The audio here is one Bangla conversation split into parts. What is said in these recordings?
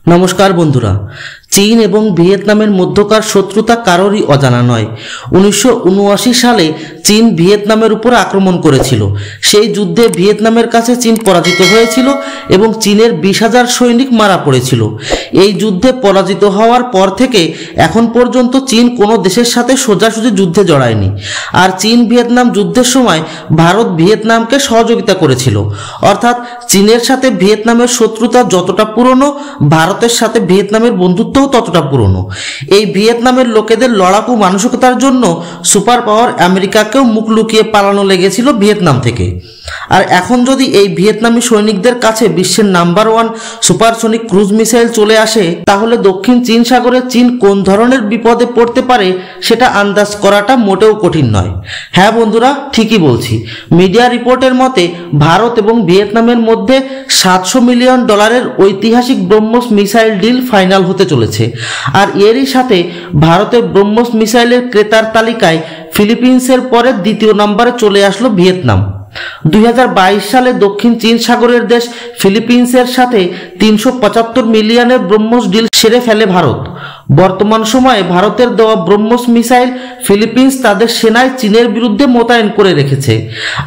নমস্কার বন্ধুরা। চীন এবং ভিয়েতনামের মধ্যকার শত্রুতা কারোরই অজানা নয়। 1979 সালে চীন ভিয়েতনামের উপর আক্রমণ করেছিল। সেই যুদ্ধে ভিয়েতনামের কাছে চীন পরাজিত হয়েছিল এবং চীনের 20,000 সৈনিক মারা পড়েছিল। এই যুদ্ধে পরাজিত হওয়ার পর থেকে এখন পর্যন্ত চীন কোনো দেশের সাথে সোজাসুজি যুদ্ধে জড়ায়নি। আর চীন ভিয়েতনাম যুদ্ধের সময় ভারত ভিয়েতনামকে সহযোগিতা করেছিল। অর্থাৎ চীনের সাথে ভিয়েতনামের শত্রুতা যতটা পুরনো, ভারতের সাথে ভিয়েতনামের বন্ধুত্বও ততটা পুরনো। এই ভিয়েতনামের লোকেদের লড়াকু মানসিকতার জন্য সুপার পাওয়ার আমেরিকাকেও মুখ লুকিয়ে পালানো লেগেছিল ভিয়েতনাম থেকে। আর এখন যদি এই ভিয়েতনামি সৈনিকদের কাছে বিশ্বের নাম্বার 1 সুপারসনিক ক্রুজ মিসাইল চলে আসে, তাহলে দক্ষিণ চীন সাগরে চীন কোন ধরনের বিপদে পড়তে পারে সেটা আন্দাজ করাটা মোটেও কঠিন নয়। হ্যাঁ বন্ধুরা, ঠিকই বলছি। মিডিয়া রিপোর্টের মতে ভারত এবং ভিয়েতনামের মধ্যে $700 মিলিয়ন ঐতিহাসিক ব্রহ্মোস মিসাইল ডিল ফাইনাল হতে চলেছে। আর এরই সাথে ভারতের ব্রহ্মোস মিসাইলের ক্রেতার তালিকায় ফিলিপিন্সের পরে দ্বিতীয় নম্বরে চলে আসলো ভিয়েতনাম। 2022 সালে দক্ষিণ চীন সাগরের দেশ ফিলিপিন্সের সাথে 375 মিলিয়নের ব্রহ্মোস ডিল সেরে ফেলে ভারত। বর্তমান সময়ে ভারতের দেওয়া ব্রহ্মোস মিসাইল ফিলিপিন্স তাদের সেনায় চীনের বিরুদ্ধে মোতায়েন করে রেখেছে।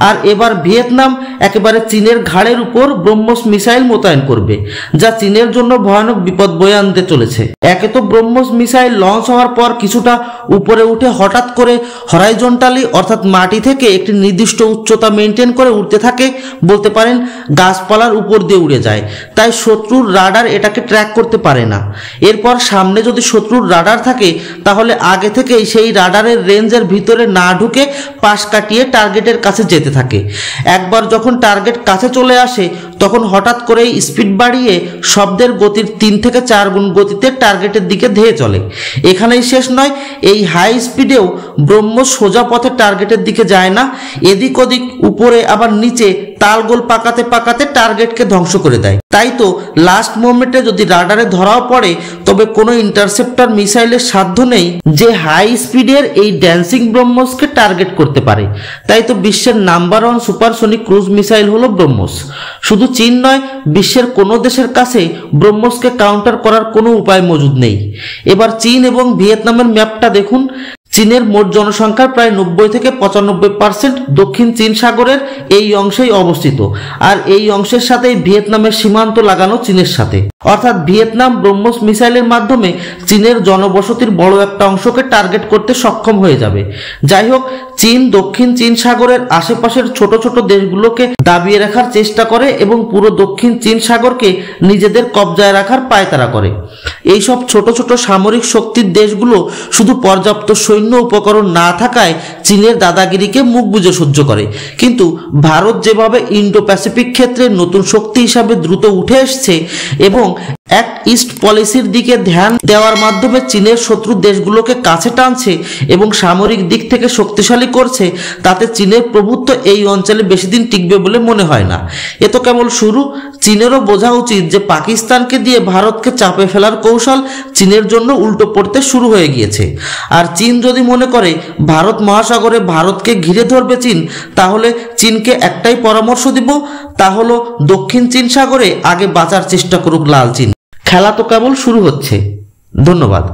আর এবার ভিয়েতনাম একেবারে চীনের ঘাড়ের উপর ব্রহ্মোস মিসাইল মোতায়েন করবে, যা চীনের জন্য ভয়ানক বিপদ বয়ে আনতে চলেছে। একে তো ব্রহ্মোস মিসাইল লঞ্চ হওয়ার পর কিছুটা উপরে উঠে হঠাৎ করে হরাইজন্টালি অর্থাৎ মাটি থেকে একটি নির্দিষ্ট উচ্চতা মেনটেন করে উঠতে থাকে, বলতে পারেন গাছপালার উপর দিয়ে উড়ে যায়। তাই শত্রুর রাডার এটাকে ট্র্যাক করতে পারে না। এরপর সামনে যদি শত্রুর রাডার থাকে, তাহলে আগে থেকেই সেই রাডারের রেঞ্জের ভিতরে না ঢুকে পাশ কাটিয়ে টার্গেটের কাছে যেতে থাকে। একবার যখন টার্গেট কাছে চলে আসে, তখন হঠাৎ করেই স্পিড বাড়িয়ে শব্দের গতির 3 থেকে 4 গুণ গতিতে টার্গেটের দিকে ধেয়ে চলে। এখানেই শেষ নয়, এই হাই স্পিডেও ব্রহ্মোস সোজা পথে টার্গেটের দিকে যায় না, এদিক ওদিক উপরে আবার নিচে তালগোল পাকাতে পাকাতে টার্গেটকে ধ্বংস করে দেয়। তাই তো লাস্ট মোমেন্টে যদি রাডারে ধরাও পড়ে, তবে কোনো ইন্টারসেপ্টর মিসাইলের সাধ্য নেই যে হাই স্পিডের এই ড্যান্সিং ব্রহ্মোসকে টার্গেট করতে পারে। তাই তো বিশ্বের নাম্বার 1 সুপারসনিক ক্রুজ মিসাইল হলো ব্রহ্মোস। শুধু চীন নয়, বিশ্বের কোনো দেশের কাছে ব্রহ্মোসকে কাউন্টার করার কোনো উপায় মজুদ নেই। এবার চীন এবং ভিয়েতনামের ম্যাপটা দেখুন। চীনের মোট জনসংখ্যার প্রায় 90 থেকে 95% দক্ষিণ চীন সাগরের এই অংশেই অবস্থিত। আর এই অংশের সাথেই ভিয়েতনামের সীমান্ত লাগানো চীনের সাথে। অর্থাৎ ভিয়েতনাম ব্রহ্মোস মিসাইলের মাধ্যমে চীনের জনবসতির বড় একটা অংশকে টার্গেট করতে সক্ষম হয়ে যাবে। যাই হোক, চীন দক্ষিণ চীন সাগরের আশেপাশের ছোট ছোট দেশগুলোকে দাবিয়ে রাখার চেষ্টা করে এবং পুরো দক্ষিণ চীন সাগরকে নিজেদের কবজায় রাখার পায়তারা করে। এইসব ছোট ছোট সামরিক শক্তির দেশগুলো শুধু পর্যাপ্ত সৈন্য উপকরণ না থাকায় চীনের দাদাগিরিকে মুখ বুজে সহ্য করে। কিন্তু ভারত যেভাবে ইন্ডো প্যাসিফিক ক্ষেত্রে নতুন শক্তি হিসাবে দ্রুত উঠে এসছে এবং অ্যাক্ট ইস্ট পলিসির দিকে ধ্যান দেওয়ার মাধ্যমে চীনের শত্রু দেশগুলোকে কাছে টানছে এবং সামরিক দিক থেকে শক্তিশালী করছে, তাতে চীনের প্রভুত্ব এই অঞ্চলে বেশি দিন টিকবে বলে মনে হয় না। এ তো কেবল শুরু। চীনেরও বোঝা উচিত যে পাকিস্তানকে দিয়ে ভারতকে চাপে ফেলার কৌশল চীনের জন্য উল্টো পড়তে শুরু হয়ে গিয়েছে। আর চীন যদি মনে করে ভারত মহাসাগরে ভারতকে ঘিরে ধরবে চীন, তাহলে চীনকে একটাই পরামর্শ দিব, তা হলো দক্ষিণ চীন সাগরে আগে বাঁচার চেষ্টা করুক লাল চীন। খেলা তো কেবল শুরু হচ্ছে। ধন্যবাদ।